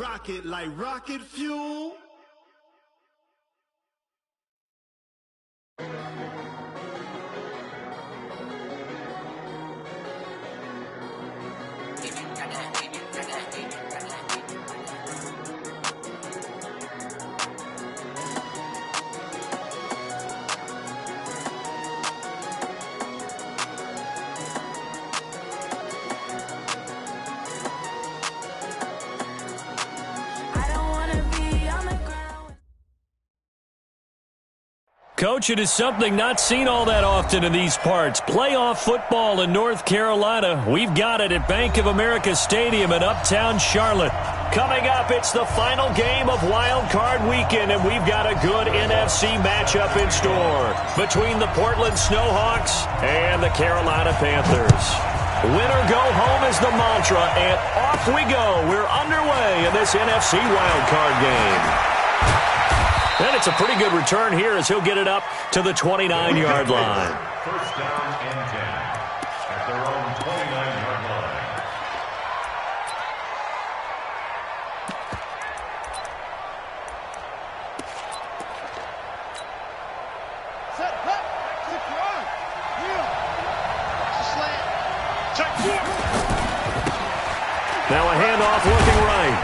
rocket like rocket fuel. Coach, it is something not seen all that often in these parts. Playoff football in North Carolina. We've got it at Bank of America Stadium in Uptown Charlotte. Coming up, it's the final game of Wild Card Weekend, and we've got a good NFC matchup in store between the Portland Snowhawks and the Carolina Panthers. Win or go home is the mantra, and off we go. We're underway in this NFC Wild Card game. And it's a pretty good return here as he'll get it up to the 29-yard line. First down and 10 at their own 29-yard line. Set, hut, 6-yard. Yeah. Now a handoff looking right.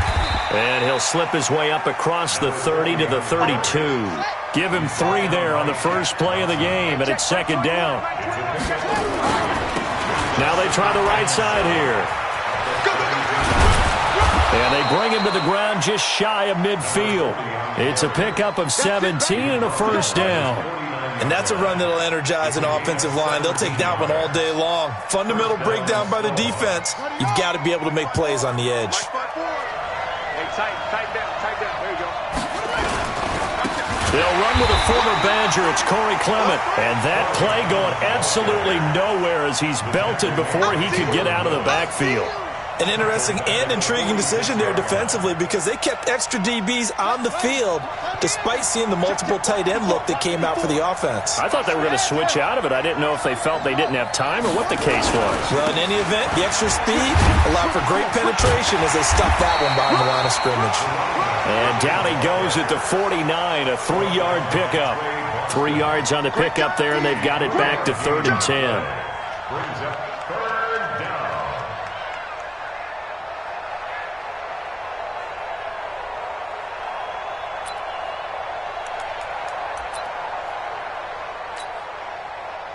And he'll slip his way up across the 30 to the 32. Give him 3 there on the first play of the game, and it's second down. Now they try the right side here. And they bring him to the ground just shy of midfield. It's a pickup of 17 and a first down. And that's a run that'll energize an offensive line. They'll take that one all day long. Fundamental breakdown by the defense. You've got to be able to make plays on the edge. Tight down. There you go. They'll run with a former Badger. It's Corey Clement. And that play going absolutely nowhere as he's belted before he could get out of the backfield. An interesting and intriguing decision there defensively because they kept extra DBs on the field despite seeing the multiple tight end look that came out for the offense. I thought they were going to switch out of it. I didn't know if they felt they didn't have time or what the case was. Well, in any event, the extra speed allowed for great penetration as they stuffed that one behind the line of scrimmage. And down he goes at the 49, a 3-yard pickup. 3 yards on the pickup there, and they've got it back to 3rd and 10. Brings up 3rd down.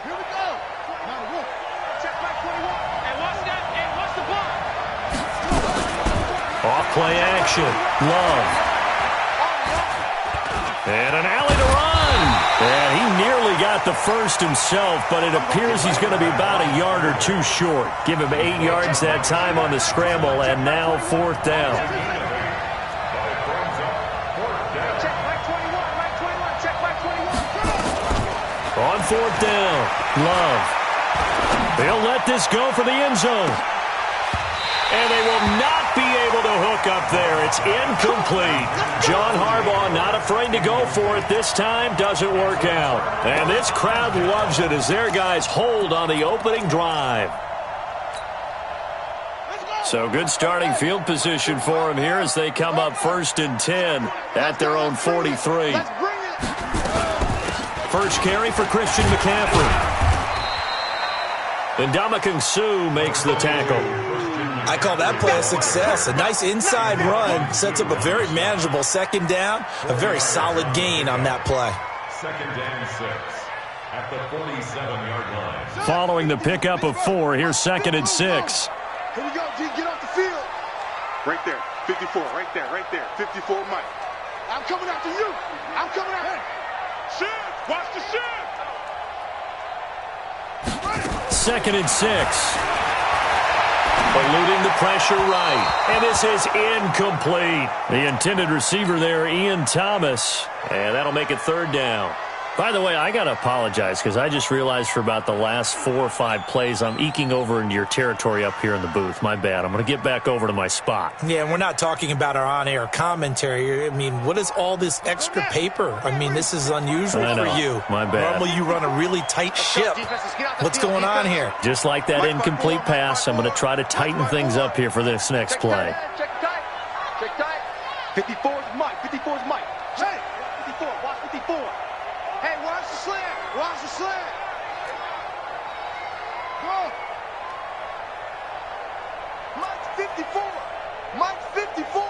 Here we go. Now the wolf. Check back 21. And watch that. And watch the ball. Off play action. Love. And an alley to run. And he nearly got the first himself, but it appears he's going to be about a yard or 2 short. Give him 8 yards that time on the scramble, and now 4th down. Check back 21. Right 21. Check back 21. On 4th down, Love. They'll let this go for the end zone. And they will not be able to hook up there. It's incomplete. John Harbaugh not afraid to go for it this time. Doesn't work out. And this crowd loves it as their guys hold on the opening drive. So good starting field position for them here as they come up 1st and 10 at their own 43. First carry for Christian McCaffrey. And Ndamukong Suh makes the tackle. I call that play a success. A nice inside run sets up a very manageable second down. A very solid gain on that play. 2nd and 6 at the 47-yard line. Following the pickup of 4, here's 2nd and 6. Here we go, G. Get off the field. Right there. 54. Right there. 54, Mike. I'm coming after you. I'm coming after you. Shift. Watch the shift. 2nd and 6. Eluding the pressure right. And this is incomplete. The intended receiver there, Ian Thomas. And that'll make it 3rd down. By the way, I got to apologize because I just realized for about the last 4 or 5 plays I'm eking over into your territory up here in the booth. My bad. I'm going to get back over to my spot. Yeah, and we're not talking about our on-air commentary. I mean, what is all this extra paper? I mean, this is unusual for you. My bad. Normally you run a really tight ship. What's going on here? Just like that incomplete pass, I'm going to try to tighten things up here for this next play. Check tight. 54 is Mike. 54 is Mike. Hey, 54. Watch 54. Hey, watch the slant. Watch the slant. Go. Mike's 54. Mike's 54.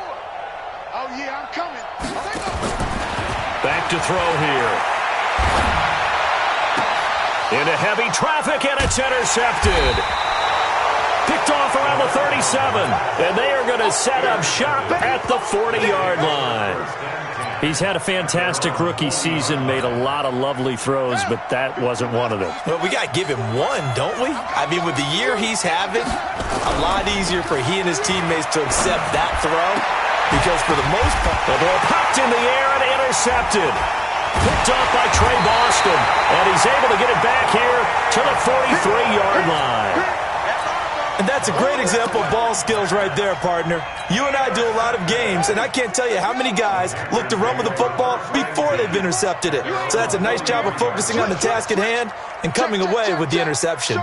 Oh, yeah, I'm coming. Back to throw here. Into heavy traffic, and it's intercepted. Picked off around the 37, and they are going to set up shop at the 40-yard line. He's had a fantastic rookie season, made a lot of lovely throws, but that wasn't one of them. Well, we got to give him one, don't we? I mean, with the year he's having, a lot easier for he and his teammates to accept that throw, because for the most part, the ball popped in the air and intercepted. Picked off by Trey Boston, and he's able to get it back here to the 43-yard line. And that's a great example of ball skills right there, partner. You and I do a lot of games, and I can't tell you how many guys look to run with the football before they've intercepted it. So that's a nice job of focusing on the task at hand and coming away with the interception.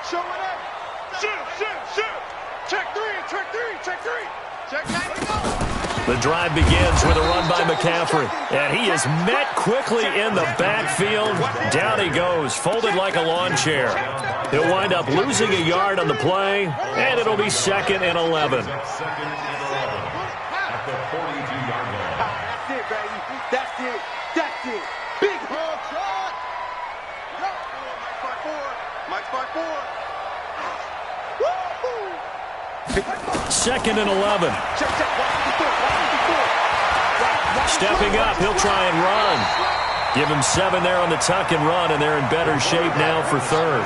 Show it up. Shoot. Check three. Check 90. The drive begins with a run by McCaffrey, and he is met quickly in the backfield. Down he goes, folded like a lawn chair. He'll wind up losing a yard on the play, and it'll be 2nd and 11. At the 42-yard line. That's it, baby. That's it. Big ball shot. Mike's by four. Woo! 2nd and 11. Stepping up, he'll try and run. Give him 7 there on the tuck and run, and they're in better shape now for 3rd.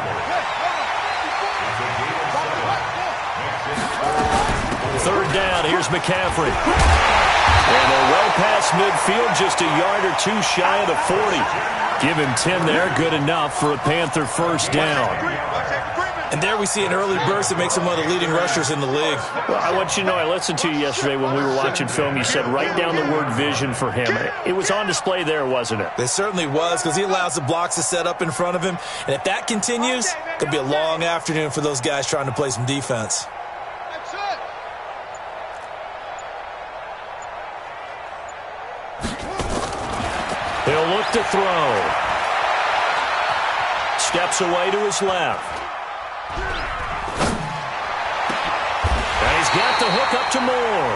3rd down, here's McCaffrey. And they're well past midfield, just a yard or two shy of the 40. Give him 10 there, good enough for a Panther first down. And there we see an early burst that makes him one of the leading rushers in the league. Well, I want you to know, I listened to you yesterday when we were watching film. You said write down the word vision for him. It was on display there, wasn't it? It certainly was, because he allows the blocks to set up in front of him. And if that continues, it'll be a long afternoon for those guys trying to play some defense. That's it. He'll look to throw. Steps away to his left. And he's got the hook up to Moore.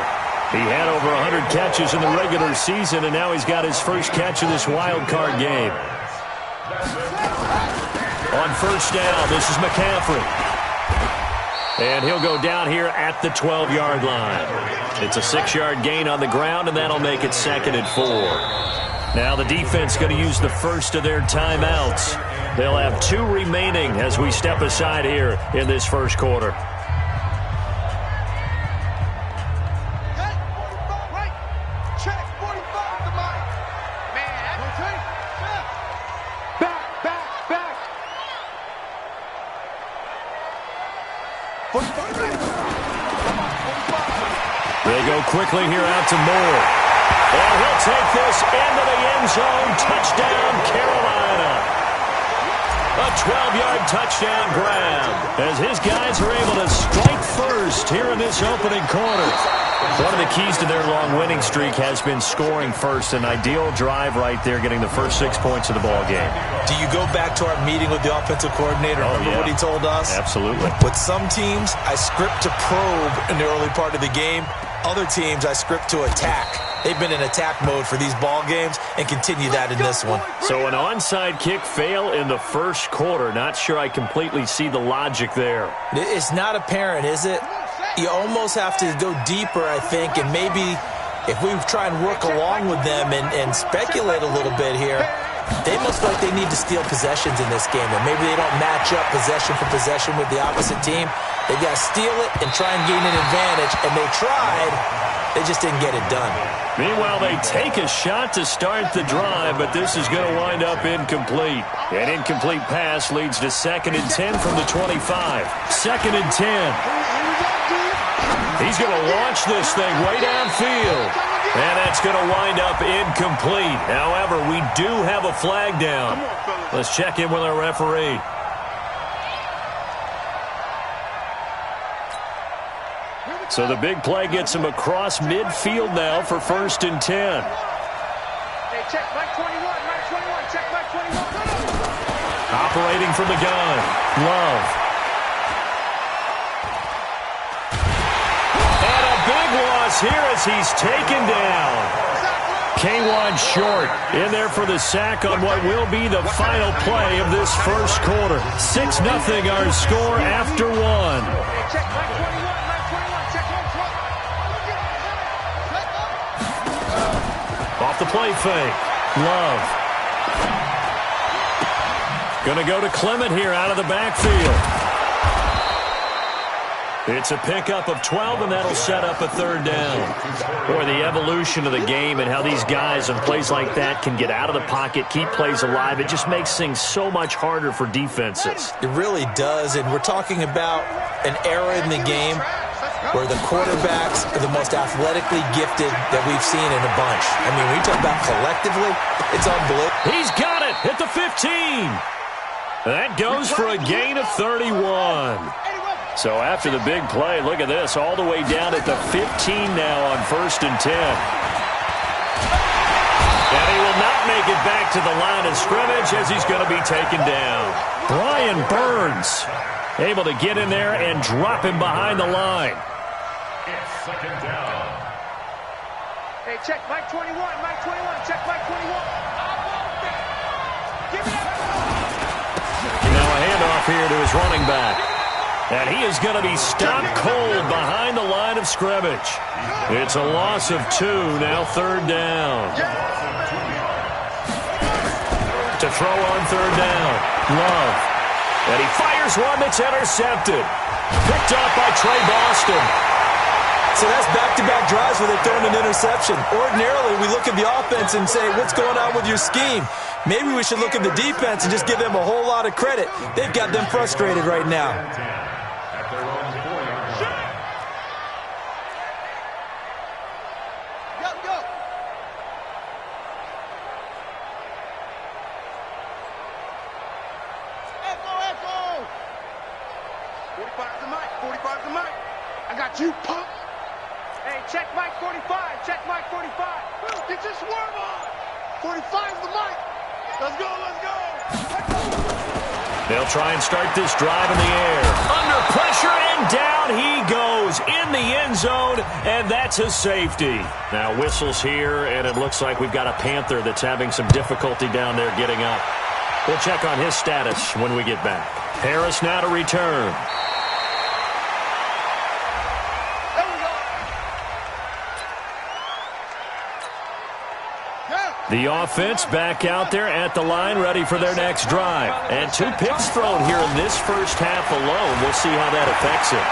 He had over 100 catches in the regular season, and now he's got his first catch of this wild card game. On first down, this is McCaffrey. And he'll go down here at the 12-yard line. It's a 6-yard gain on the ground, and that'll make it 2nd and 4. Now the defense going to use the first of their timeouts. They'll have 2 remaining as we step aside here in this first quarter. Check 45 to Mike. Man, back. They go quickly here out to Moore. And he'll take this into the end zone. Touchdown, Carolina. A 12-yard touchdown grab as his guys are able to strike first here in this opening quarter. One of the keys to their long winning streak has been scoring first. An ideal drive right there, getting the first 6 points of the ball game. Do you go back to our meeting with the offensive coordinator? Remember what he told us? Absolutely. With some teams, I script to probe in the early part of the game. Other teams, I script to attack. They've been in attack mode for these ball games and continue that in this one. So an onside kick fail in the first quarter. Not sure I completely see the logic there. It's not apparent, is it? You almost have to go deeper, I think, and maybe if we try and work along with them and speculate a little bit here, they must feel like they need to steal possessions in this game, and maybe they don't match up possession for possession with the opposite team. They've got to steal it and try and gain an advantage, and they tried. They just didn't get it done. Meanwhile, they take a shot to start the drive, but this is going to wind up incomplete. An incomplete pass leads to 2nd and 10 from the 25. 2nd and 10. He's going to launch this thing way downfield. And that's going to wind up incomplete. However, we do have a flag down. Let's check in with our referee. So the big play gets him across midfield now for 1st and 10. Hey, check Mike 21, Mike 21, check Mike 21. Operating from the gun, Love. And a big loss here as he's taken down. K1 short in there for the sack on what will be the final play of this first quarter. 6-0 our score after one. Check Mike 21, Mike 21, check Mike 21. Off the play fake, Love. Going to go to Clement here out of the backfield. It's a pickup of 12, and that'll set up a 3rd down. Boy, the evolution of the game and how these guys on plays like that can get out of the pocket, keep plays alive, it just makes things so much harder for defenses. It really does, and we're talking about an era in the game where the quarterbacks are the most athletically gifted that we've seen in a bunch. I mean, when you talk about collectively, it's unbelievable. He's got it at the 15. That goes for a gain of 31. So after the big play, look at this, all the way down at the 15 now on 1st and 10. And he will not make it back to the line of scrimmage as he's going to be taken down. Brian Burns able to get in there and drop him behind the line. It's 2nd down. Hey, check Mike 21, Mike 21, check Mike 21. Give it up. Now a handoff here to his running back. And he is going to be stopped cold behind the line of scrimmage. It's a loss of 2, now 3rd down. To throw on 3rd down, Love. And he fires one that's intercepted. Picked up by Trey Boston. So that's back-to-back drives where they're throwing an interception. Ordinarily, we look at the offense and say, what's going on with your scheme? Maybe we should look at the defense and just give them a whole lot of credit. They've got them frustrated right now. At their own 4-yard line. Go. Echo. 45 to Mike. 45 to Mike. I got you, punk. Hey, check Mike 45, check Mike 45. Get your swerve on. 45 to Mike. Let's go. They'll try and start this drive in the air. Under pressure, and down he goes in the end zone, and that's a safety. Now whistles here, and it looks like we've got a Panther that's having some difficulty down there getting up. We'll check on his status when we get back. Harris now to return. The offense back out there at the line, ready for their next drive. And 2 picks thrown here in this first half alone. We'll see how that affects him.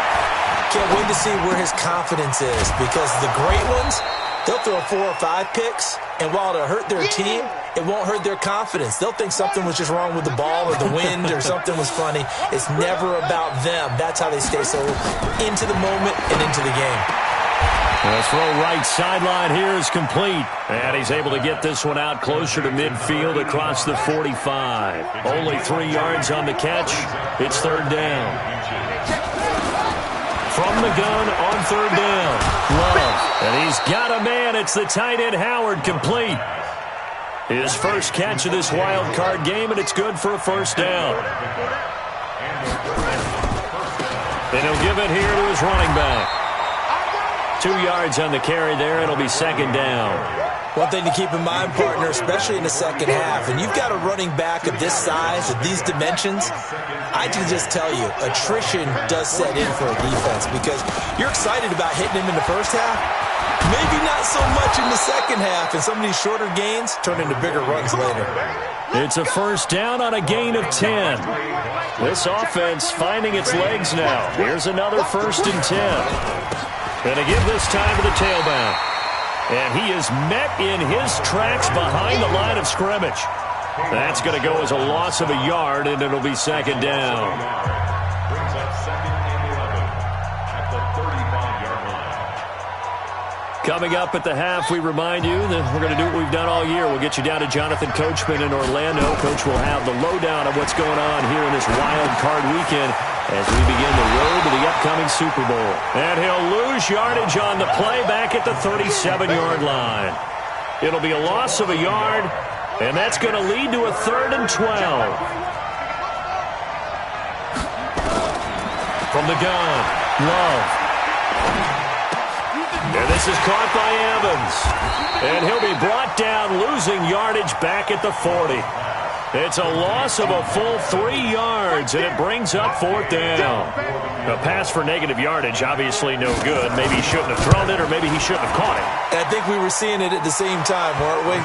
Can't wait to see where his confidence is, because the great ones, they'll throw 4 or 5 picks, and while it'll hurt their team, it won't hurt their confidence. They'll think something was just wrong with the ball or the wind or something was funny. It's never about them. That's how they stay so into the moment and into the game. The throw right sideline here is complete. And he's able to get this one out closer to midfield across the 45. Only 3 yards on the catch. It's 3rd down. From the gun on 3rd down. Love. And he's got a man. It's the tight end Howard, complete. His first catch of this wild card game, and it's good for a 1st down. And he'll give it here to his running back. 2 yards on the carry there. It'll be 2nd down. One thing to keep in mind, partner, especially in the second half, and you've got a running back of this size, of these dimensions, I can just tell you, attrition does set in for a defense, because you're excited about hitting him in the first half, maybe not so much in the second half, and some of these shorter gains turn into bigger runs later. It's a 1st down on a gain of 10. This offense finding its legs now. Here's another 1st and 10. Going to give this time to the tailback. And he is met in his tracks behind the line of scrimmage. That's going to go as a loss of a yard, and it'll be 2nd down. Brings up 2nd and 11 at the 35-yard line. Coming up at the half, we remind you that we're going to do what we've done all year. We'll get you down to Jonathan Coachman in Orlando. Coach will have the lowdown of what's going on here in this wild card weekend. as we begin the road to the upcoming Super Bowl. And he'll lose yardage on the play back at the 37-yard line. It'll be a loss of a yard, and that's going to lead to a 3rd and 12. From the gun, Love. And this is caught by Evans. And he'll be brought down, losing yardage back at the 40. It's a loss of a full 3 yards, and it brings up 4th down. A pass for negative yardage, obviously no good. Maybe he shouldn't have thrown it, or maybe he shouldn't have caught it. I think we were seeing it at the same time, weren't we?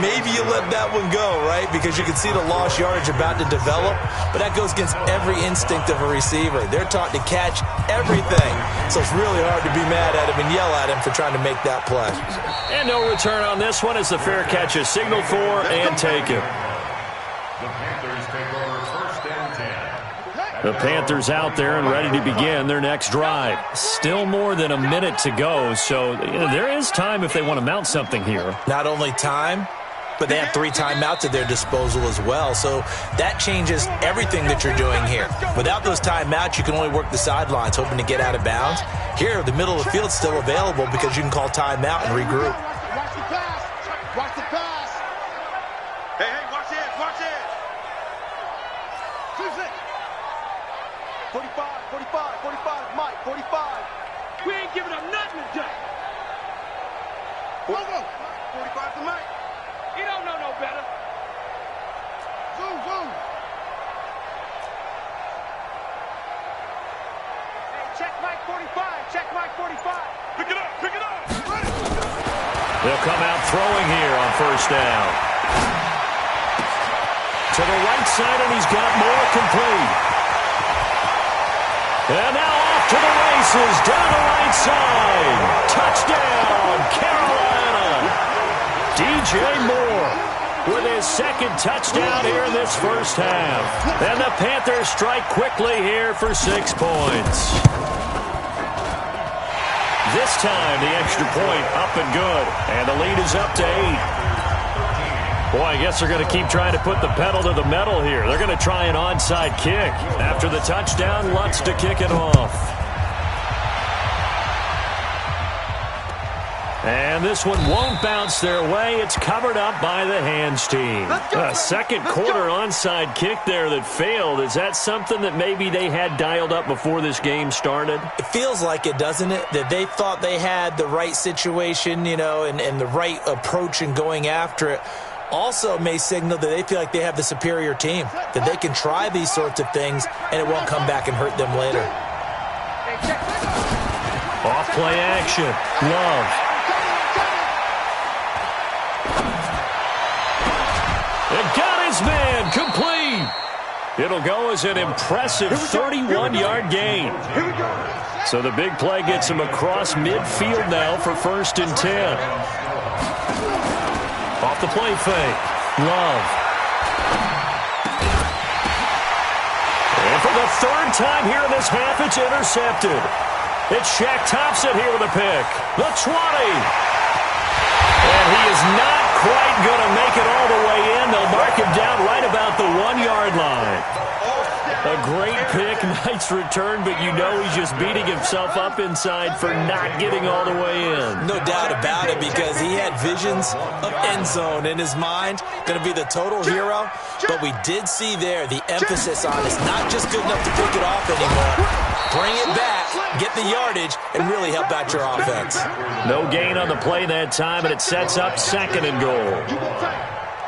Maybe you let that one go, right? Because you can see the lost yardage about to develop, but that goes against every instinct of a receiver. They're taught to catch everything, so it's really hard to be mad at him and yell at him for trying to make that play. And no return on this one as the fair catch is signaled for and taken. The Panthers take over 1st and 10. The Panthers out there and ready to begin their next drive. Still more than a minute to go, so there is time if they want to mount something here. Not only time, but they have 3 timeouts at their disposal as well, so that changes everything that you're doing here. Without those timeouts, you can only work the sidelines, hoping to get out of bounds. Here, the middle of the field's still available because you can call timeout and regroup. Watch the pass. Watch the pass. Hey, watch it. Watch it. 45, Mike, 45. We ain't giving up nothing today. 45 to Mike. You don't know no better. Zoom. Hey, check Mike 45. Check Mike 45. Pick it up. They'll come out throwing here on 1st down. To the right side, and he's got more complete. And now off to the races, down the right side. Touchdown, Carolina. DJ Moore with his 2nd touchdown here in this first half. And the Panthers strike quickly here for 6 points. This time, the extra point up and good. And the lead is up to 8. Boy, I guess they're going to keep trying to put the pedal to the metal here. They're going to try an onside kick. After the touchdown, Lutz to kick it off. And this one won't bounce their way. It's covered up by the hands team. A second quarter onside kick there that failed. Is that something that maybe they had dialed up before this game started? It feels like it, doesn't it? That they thought they had the right situation, and the right approach in going after it. Also may signal that they feel like they have the superior team, that they can try these sorts of things and it won't come back and hurt them later. Off play action. Love. And got his man complete. It'll go as an impressive 31-yard gain. So the big play gets him across midfield now for 1st and 10. Off the play fake. Love. And for the 3rd time here in this half, it's intercepted. It's Shaq Thompson here with a pick. The 20. And he is not quite going to make it all the way in. They'll mark him down right about the 1-yard line. A great pick, nice return, but he's just beating himself up inside for not getting all the way in. No doubt about it, because he had visions of end zone in his mind. Going to be the total hero, but we did see there the emphasis on it's not just good enough to pick it off anymore. Bring it back, get the yardage, and really help out your offense. No gain on the play that time, and it sets up 2nd and goal.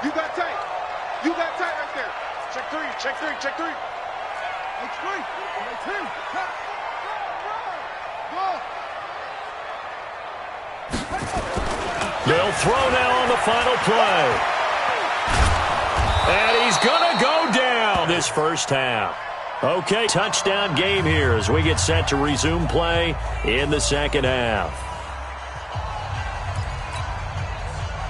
You got tight right there. Check three. They'll throw now on the final play. And he's going to go down this first half. Okay, touchdown game here as we get set to resume play in the 2nd half.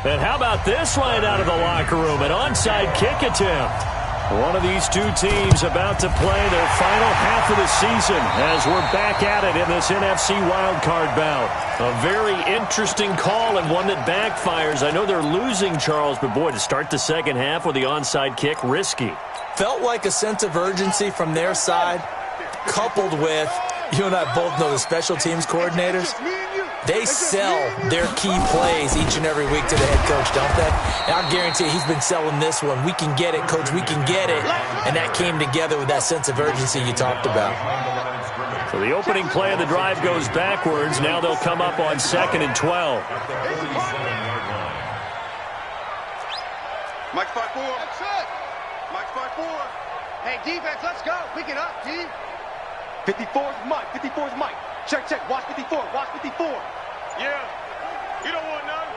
And how about this line out of the locker room? An onside kick attempt. One of these two teams about to play their final half of the season as we're back at it in this NFC wildcard bout. A very interesting call and one that backfires. I know they're losing, Charles, but boy, to start the 2nd half with the onside kick, risky. Felt like a sense of urgency from their side. coupled with, you and I both know the special teams coordinators, they sell their key plays each and every week to the head coach, don't they? And I'll guarantee he's been selling this one. We can get it, coach, we can get it. And that came together with that sense of urgency you talked about. So the opening play of the drive goes backwards. Now they'll come up on 2nd and 12. Mike 5-4. That's it. Mike 5-4. Hey, defense, let's go. Pick it up, D. 54's Mike. 54's Mike. Check, check. Watch 54. Watch 54. Yeah. You don't want none.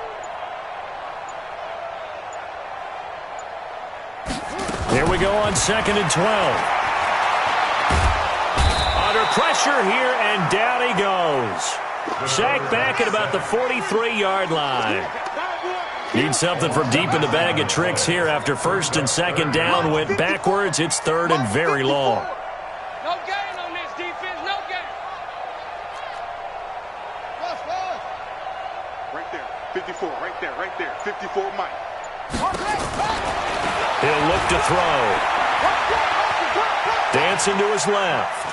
Here we go on 2nd and 12. Under pressure here, and down he goes. Sacked back at about the 43-yard line. Need something from deep in the bag of tricks here after 1st and 2nd down went backwards. It's 3rd and very long. No gain on this defense. No gain. Right there. 54. Right there. Right there. 54 Mike. He'll look to throw. Dancing to his left.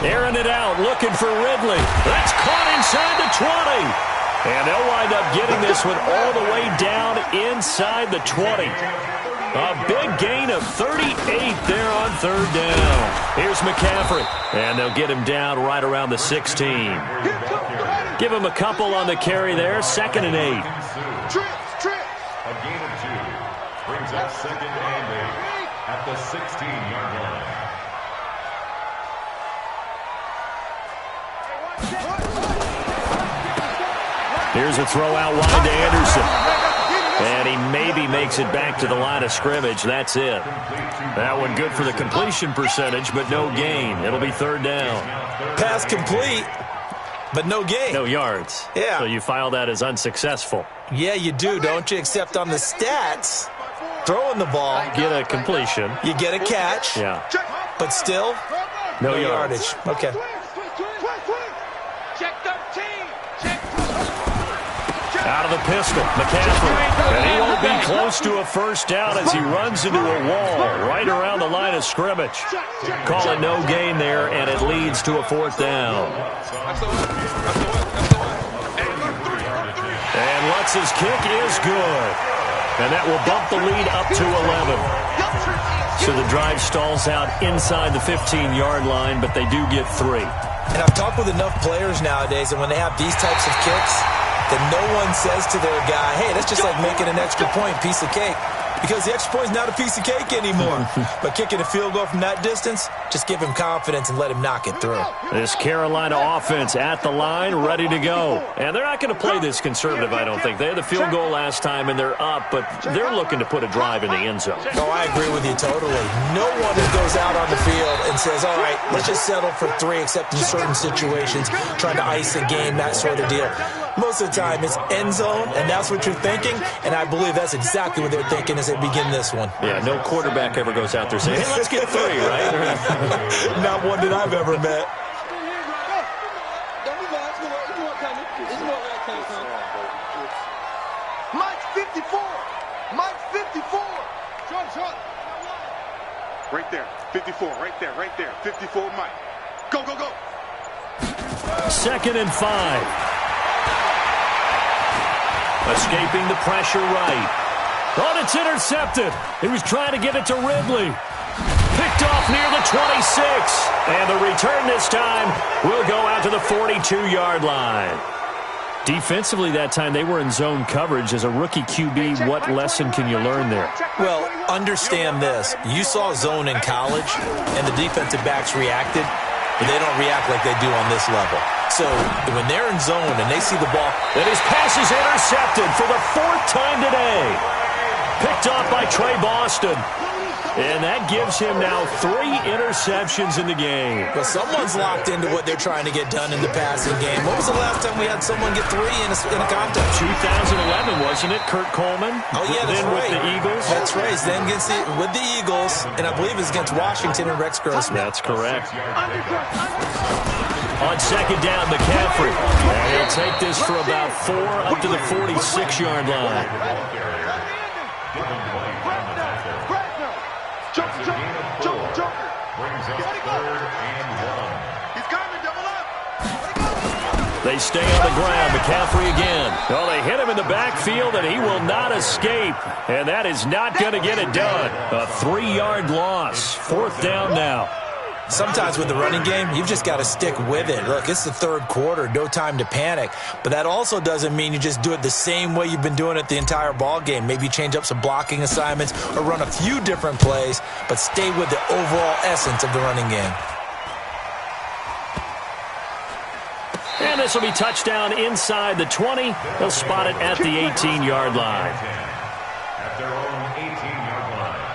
Airing it out, looking for Ridley. That's caught inside the 20. And they'll wind up getting this one all the way down inside the 20. A big gain of 38 there on 3rd down. Here's McCaffrey. And they'll get him down right around the 16. Give him a couple on the carry there. 2nd and 8. A gain of 2 brings up 2nd and 8 at the 16-yard line. Here's a throw out wide to Anderson. And he maybe makes it back to the line of scrimmage. That's it. That one good for the completion percentage, but no gain. It'll be 3rd down. Pass complete, but no gain. No yards. Yeah. So you file that as unsuccessful. Yeah, you do, don't you? Except on the stats, throwing the ball, Get a completion. you get a catch, Yeah. but still, No no yards. yardage. Okay. Check 13. Check. Out of the pistol, McCaffrey. And he won't be close to a 1st down as he runs into a wall right around the line of scrimmage. Call it no gain there, and it leads to a 4th down. And Lutz's kick is good. And that will bump the lead up to 11. So the drive stalls out inside the 15-yard line, but they do get 3. And I've talked with enough players nowadays, and when they have these types of kicks, that no one says to their guy, hey, that's just like making an extra point, piece of cake. Because the extra point is not a piece of cake anymore. But kicking a field goal from that distance, just give him confidence and let him knock it through. This Carolina offense at the line, ready to go. And they're not going to play this conservative, I don't think. They had the field goal last time, and they're up, but they're looking to put a drive in the end zone. Oh, I agree with you totally. No one that goes out on the field and says, all right, let's just settle for 3, except in certain situations, trying to ice a game, that sort of deal. Most of the time, it's end zone, and that's what you're thinking, and I believe that's exactly what they're thinking as they begin this one. Yeah, no quarterback ever goes out there saying, hey, let's get 3, right? Not one that I've ever met. Mike 54. Mike 54. Right there. 54. Right there. Right there. 54 Mike. Go, go, go. 2nd and 5. Escaping the pressure right. Oh, it's intercepted. He was trying to get it to Ridley. Picked off near the 26. And the return this time will go out to the 42-yard line. Defensively that time, they were in zone coverage. As a rookie QB, what lesson can you learn there? Well, understand this. You saw zone in college, and the defensive backs reacted, but they don't react like they do on this level. So when they're in zone and they see the ball, and his pass is intercepted for the 4th time today. Picked off by Trey Boston. And that gives him now 3 interceptions in the game. Well, someone's locked into what they're trying to get done in the passing game. When was the last time we had someone get 3 in a contest? 2011, wasn't it? Kurt Coleman? Oh, yeah, that's then right. With the Eagles? That's right. Then with the Eagles, and I believe it's against Washington and Rex Grossman. That's correct. On 2nd down, McCaffrey. And he'll take this for about 4 up to the 46-yard line. Brings up 3rd and 1. He's coming, double up. They stay on the ground. McCaffrey again. Well, they hit him in the backfield, and he will not escape. And that is not going to get it done. A 3-yard loss. 4th down now. Sometimes with the running game, you've just got to stick with it. Look, it's the 3rd quarter, no time to panic. But that also doesn't mean you just do it the same way you've been doing it the entire ball game. Maybe change up some blocking assignments or run a few different plays, but stay with the overall essence of the running game. And this will be touchdown inside the 20. They'll spot it at the 18-yard line. At their own 18-yard line.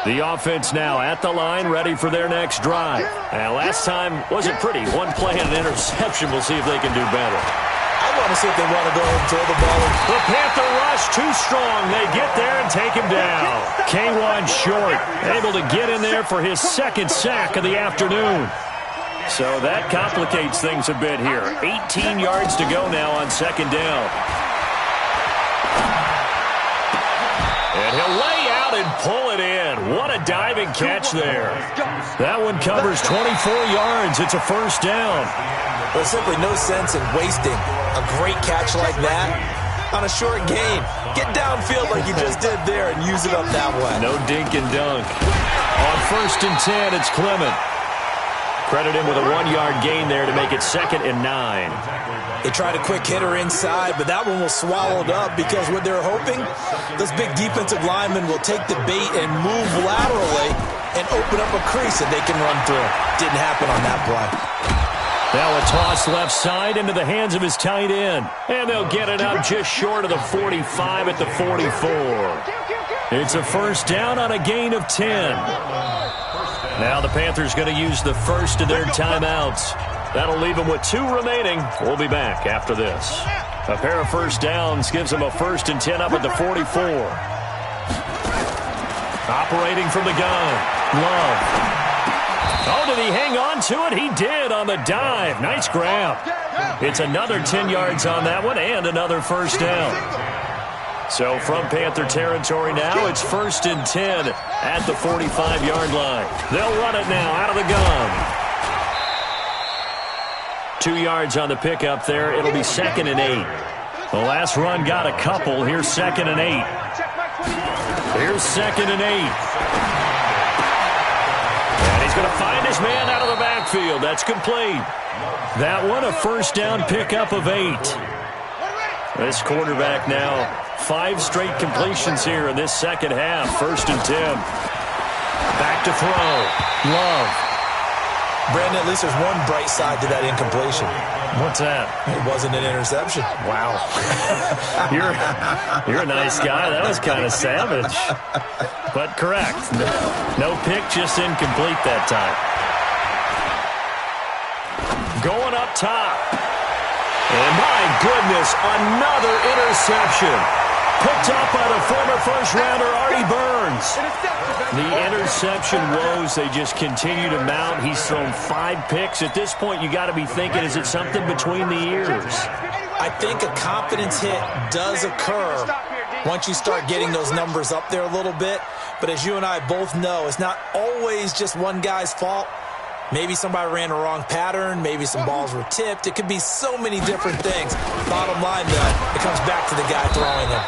The offense now at the line, ready for their next drive. And last time wasn't pretty. One play and an interception. We'll see if they can do better. I want to see if they want to go ahead and throw the ball. The Panther rush too strong. They get there and take him down. K1 short, able to get in there for his 2nd sack of the afternoon. So that complicates things a bit here. 18 yards to go now on 2nd down. And he'll lay out and pull it in. What a diving catch there. That one covers 24 yards. It's a 1st down. There's simply no sense in wasting a great catch like that on a short gain. Get downfield like you just did there and use it up that way. No dink and dunk. On 1st and 10, it's Clement. Credit him with a 1-yard gain there to make it 2nd and 9. They tried a quick hitter inside, but that one was swallowed up because what they're hoping, those big defensive linemen will take the bait and move laterally and open up a crease that they can run through. Didn't happen on that play. Now a toss left side into the hands of his tight end. And they'll get it up just short of the 45 at the 44. It's a 1st down on a gain of 10. Now the Panthers going to use the first of their timeouts. That'll leave them with 2 remaining. We'll be back after this. A pair of 1st downs gives them a 1st and 10 up at the 44. Operating from the gun. Love. Oh, did he hang on to it? He did on the dive. Nice grab. It's another 10 yards on that one and another 1st down. So from Panther territory now, it's 1st and 10 at the 45-yard line. They'll run it now out of the gun. 2 yards on the pickup there. It'll be 2nd and 8. The last run got a couple. Here's 2nd and 8. Here's 2nd and 8. And he's going to find his man out of the backfield. That's complete. That one, a 1st down pickup of 8. This quarterback now, 5 straight completions here in this 2nd half. 1st and 10. Back to throw. Love. Brandon, at least there's one bright side to that incompletion. What's that? It wasn't an interception. Wow. You're a nice guy. That was kind of savage. But correct. No pick, just incomplete that time. Going up top. And my goodness, another interception. Picked up by the former first-rounder Artie Burns. The interception woes, they just continue to mount. He's thrown 5 picks. At this point, you got to be thinking, is it something between the ears? I think a confidence hit does occur once you start getting those numbers up there a little bit. But as you and I both know, it's not always just one guy's fault. Maybe somebody ran a wrong pattern. Maybe some balls were tipped. It could be so many different things. Bottom line, though, it comes back to the guy throwing them.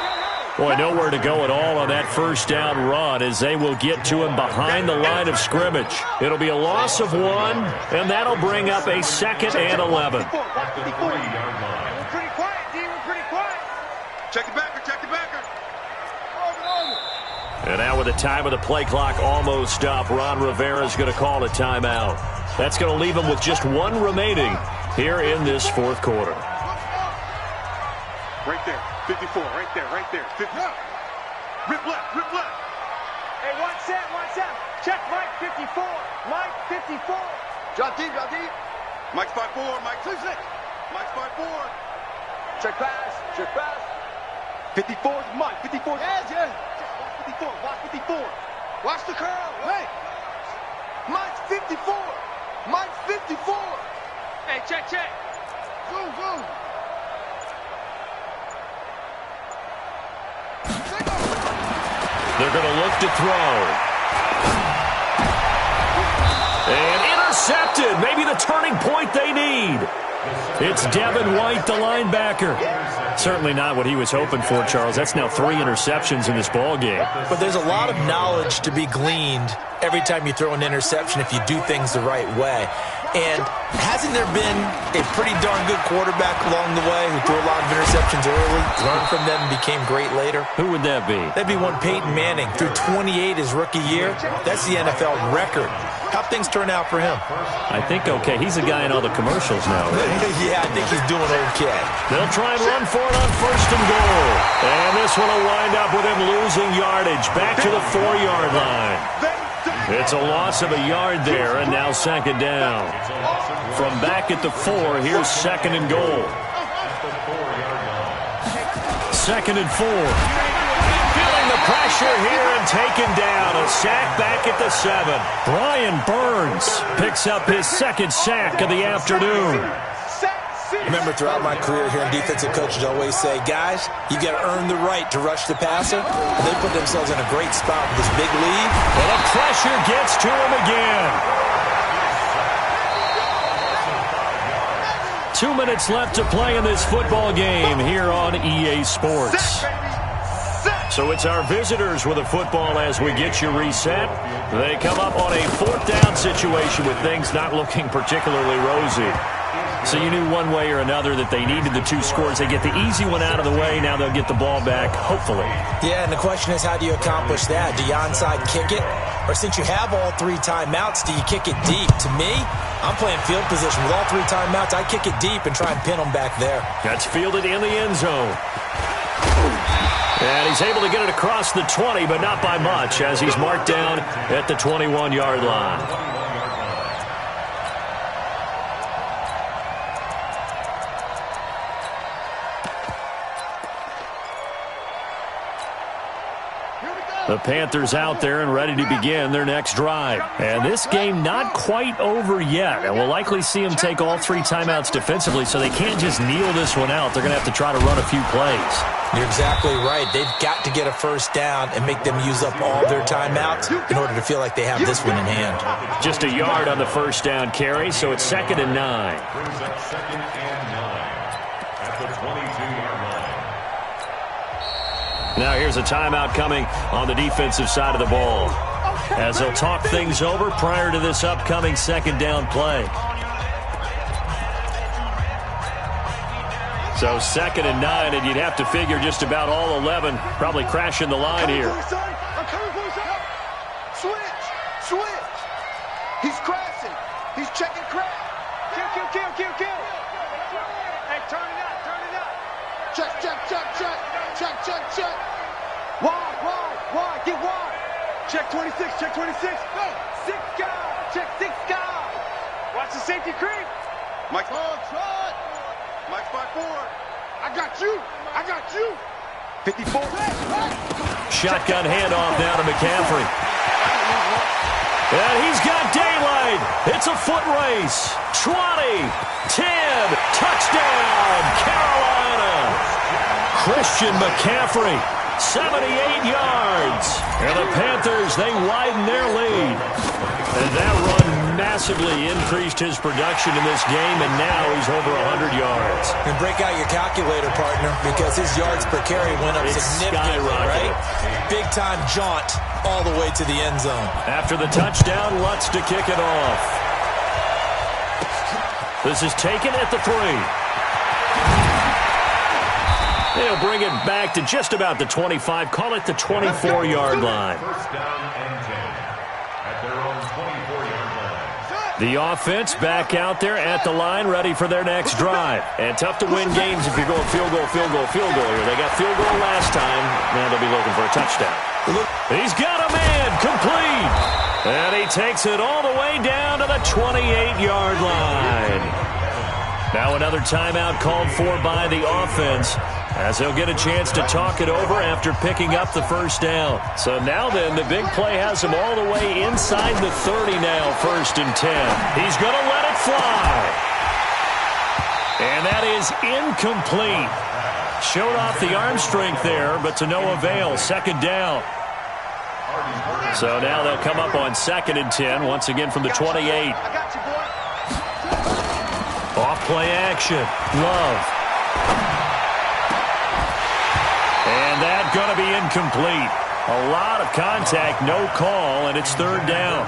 Boy, nowhere to go at all on that 1st down run as they will get to him behind the line of scrimmage. It'll be a loss of 1, and that'll bring up a 2nd and 11. We're pretty quiet, D. We're pretty quiet. Check the backer, check the backer. And now with the time of the play clock almost up, Ron Rivera is going to call a timeout. That's going to leave him with just 1 remaining here in this 4th quarter. Right there, 54, right there, right there. 50. Rip left, rip left. Hey, watch that, watch that. Check Mike 54. Mike 54. Drop deep, drop deep. Mike's 5'4", Mike 2'6". Mike's 5'4". Check pass, check pass. 54's Mike, 54's Yeah. Watch 54, watch 54. Watch the curl. Hey. Mike's 54. Mike's 54. Hey, check. Boom, boom. They're going to look to throw. intercepted. Maybe the turning point they need. It's Devin White, the linebacker. Certainly not what he was hoping for, Charles. That's now 3 interceptions in this ball game. But there's a lot of knowledge to be gleaned every time you throw an interception if you do things the right way. And hasn't there been a pretty darn good quarterback along the way who threw a lot of interceptions early, learned from them, and became great later? Who would that be? That'd be one Peyton Manning. Threw 28 his rookie year. That's the NFL record. How'd things turn out for him? I think okay. He's a guy in all the commercials now, right? Yeah, I think he's doing okay. They'll try and run for it on 1st and goal. And this one will wind up with him losing yardage back to the 4-yard line. It's a loss of a yard there, and now 2nd down. From back at the 4, here's 2nd and goal. 2nd and 4. Feeling the pressure here and taken down. A sack back at the 7. Brian Burns picks up his 2nd sack of the afternoon. Remember, throughout my career here in defensive coaches always say, guys, you got to earn the right to rush the passer. And they put themselves in a great spot with this big lead. And the pressure gets to him again. 2 minutes left to play in this football game here on EA Sports. So it's our visitors with a football as we get you reset. They come up on a 4th down situation with things not looking particularly rosy. So you knew one way or another that they needed the 2 scores. They get the easy one out of the way. Now they'll get the ball back, hopefully. Yeah, and the question is, how do you accomplish that? Do you onside kick it? Or since you have all 3 timeouts, do you kick it deep? To me, I'm playing field position. With all 3 timeouts, I kick it deep and try and pin them back there. That's fielded in the end zone. And he's able to get it across the 20, but not by much, as he's marked down at the 21-yard line. The Panthers out there and ready to begin their next drive. And this game not quite over yet. And we'll likely see them take all 3 timeouts defensively, so they can't just kneel this one out. They're going to have to try to run a few plays. You're exactly right. They've got to get a 1st down and make them use up all their timeouts in order to feel like they have this one in hand. Just a yard on the 1st down carry, so it's 2nd and 9. Brings up 2nd and 9 at the 22-yard line. Now here's a timeout coming on the defensive side of the ball, as they'll talk things over prior to this upcoming 2nd down play. So 2nd and 9, and you'd have to figure just about all 11 probably crashing the line here. Switch. He's crashing. He's checking crash. Kill. Hey, turn it up. Check. Wide. Get wide. Check 26. Go. 6 guys. Check 6 guys. Watch the safety creep. Mike's on. Mike's 5-4. I got you. 54. Shotgun handoff now to McCaffrey. And he's got daylight. It's a foot race. 20, 10, touchdown, Carolina. Christian McCaffrey, 78 yards. And the Panthers, they widen their lead. And that run massively increased his production in this game, and now he's over 100 yards. And break out your calculator, partner, because his yards per carry went up significantly, right? Big-time jaunt all the way to the end zone. After the touchdown, Lutz to kick it off. This is taken at the 3. They'll bring it back to just about the 25. Call it the 24-yard line. 1st down and 10 at their own 24-yard line. The offense back out there at the line, ready for their next drive. And tough to win games if you're going field goal here. They got field goal last time. Now they'll be looking for a touchdown. He's got a man, complete. And he takes it all the way down to the 28-yard line. Now another timeout called for by the offense, as they'll get a chance to talk it over after picking up the 1st down. So now then, the big play has him all the way inside the 30 now, 1st and 10. He's going to let it fly. And that is incomplete. Showed off the arm strength there, but to no avail. 2nd down. So now they'll come up on 2nd and 10, once again from the 28. Off play action. Love. And that's going to be incomplete. A lot of contact, no call, and it's 3rd down.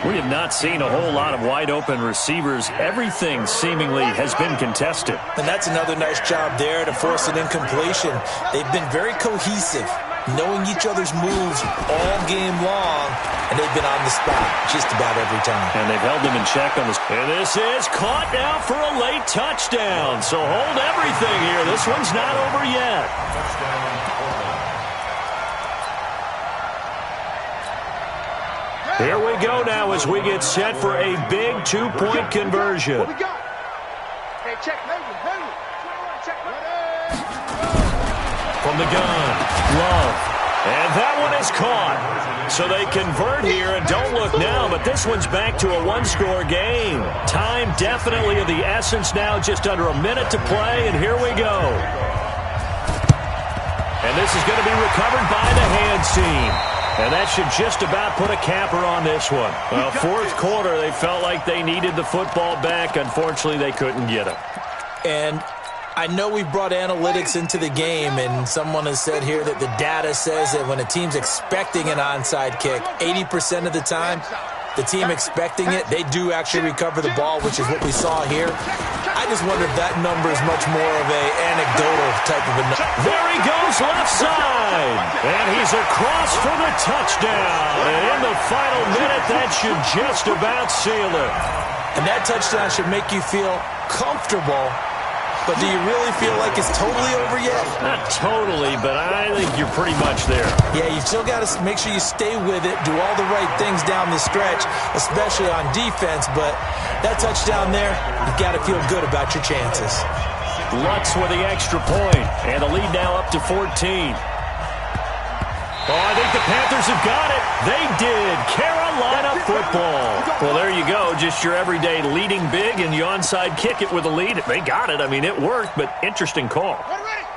We have not seen a whole lot of wide-open receivers. Everything seemingly has been contested. And that's another nice job there to force an incompletion. They've been very cohesive, knowing each other's moves all game long, and they've been on the spot just about every time. And they've held them in check on this. And this is caught now for a late touchdown. So hold everything here. This one's not over yet. Here we go now as we get set for a big 2-point conversion. What we got? Hey, check, maybe. 21, check, From the gun, Love. And that one is caught. So they convert here, and don't look now, but this one's back to a 1-score game. Time definitely of the essence now, just under a minute to play, and here we go. And this is going to be recovered by the hands team. And that should just about put a capper on this one. Well, 4th quarter, they felt like they needed the football back. Unfortunately, they couldn't get it. And I know we brought analytics into the game, and someone has said here that the data says that when a team's expecting an onside kick, 80% of the time, the team expecting it, they do actually recover the ball, which is what we saw here. I just wonder if that number is much more of an anecdotal type of a number. There he goes left side. And he's across for the touchdown. And in the final minute, that should just about seal it. And that touchdown should make you feel comfortable. But do you really feel like it's totally over yet? Not totally, but I think you're pretty much there. Yeah, you've still got to make sure you stay with it, do all the right things down the stretch, especially on defense. But that touchdown there, you've got to feel good about your chances. Lutz with the extra point, and the lead now up to 14. Oh, I think the Panthers have got it. They did. Carolina football. Well, there you go. Just your everyday leading big, and you onside kick it with a lead. They got it. I mean, it worked, but interesting call.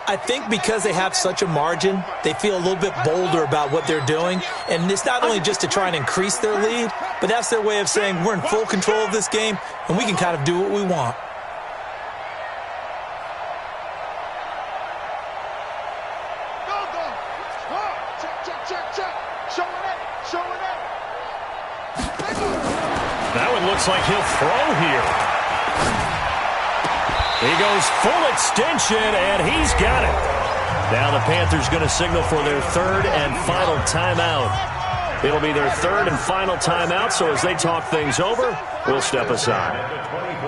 I think because they have such a margin, they feel a little bit bolder about what they're doing. And it's not only just to try and increase their lead, but that's their way of saying we're in full control of this game, and we can kind of do what we want. That one looks like he'll throw here. He goes full extension, and he's got it. Now the Panthers going to signal for their 3rd and final timeout. It'll be their 3rd and final timeout, so as they talk things over, we'll step aside.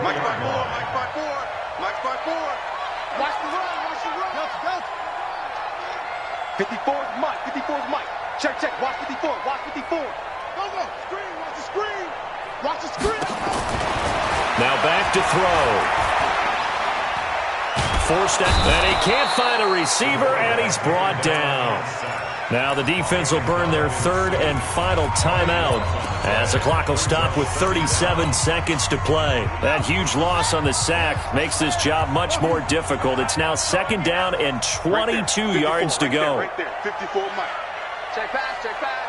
Mike 5-4, Mike 5-4, Mike 5-4. Watch the run, watch the run. Let's go. 54 is Mike, 54 is Mike. Check, check, watch 54, watch 54. Go, screen, watch the screen. Watch the screen. Now back to throw. Forced out, and he can't find a receiver, and he's brought down. Now the defense will burn their 3rd and final timeout as the clock will stop with 37 seconds to play. That huge loss on the sack makes this job much more difficult. It's now 2nd down and 22 yards to go. Right there, 54 Mike. Check pass, check pass.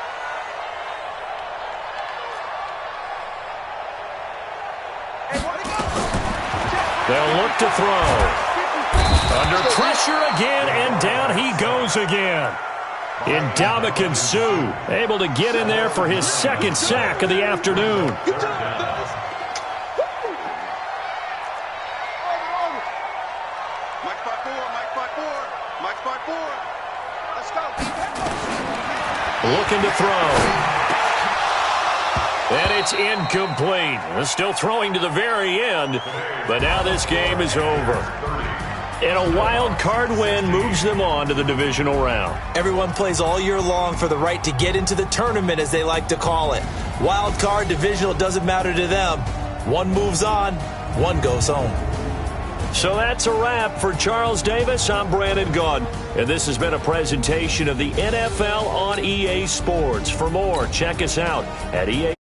They'll look to throw. Under pressure again, and down he goes again. Ndamukong Suh able to get in there for his 2nd sack of the afternoon. Mike 5-4, Mike 5-4, Mike 5-4. Let's go. Looking to throw. And it's incomplete. They're still throwing to the very end, but now this game is over. And a wild card win moves them on to the divisional round. Everyone plays all year long for the right to get into the tournament, as they like to call it. Wild card, divisional, doesn't matter to them. One moves on, one goes home. So that's a wrap for Charles Davis. I'm Brandon Gunn, and this has been a presentation of the NFL on EA Sports. For more, check us out at EA.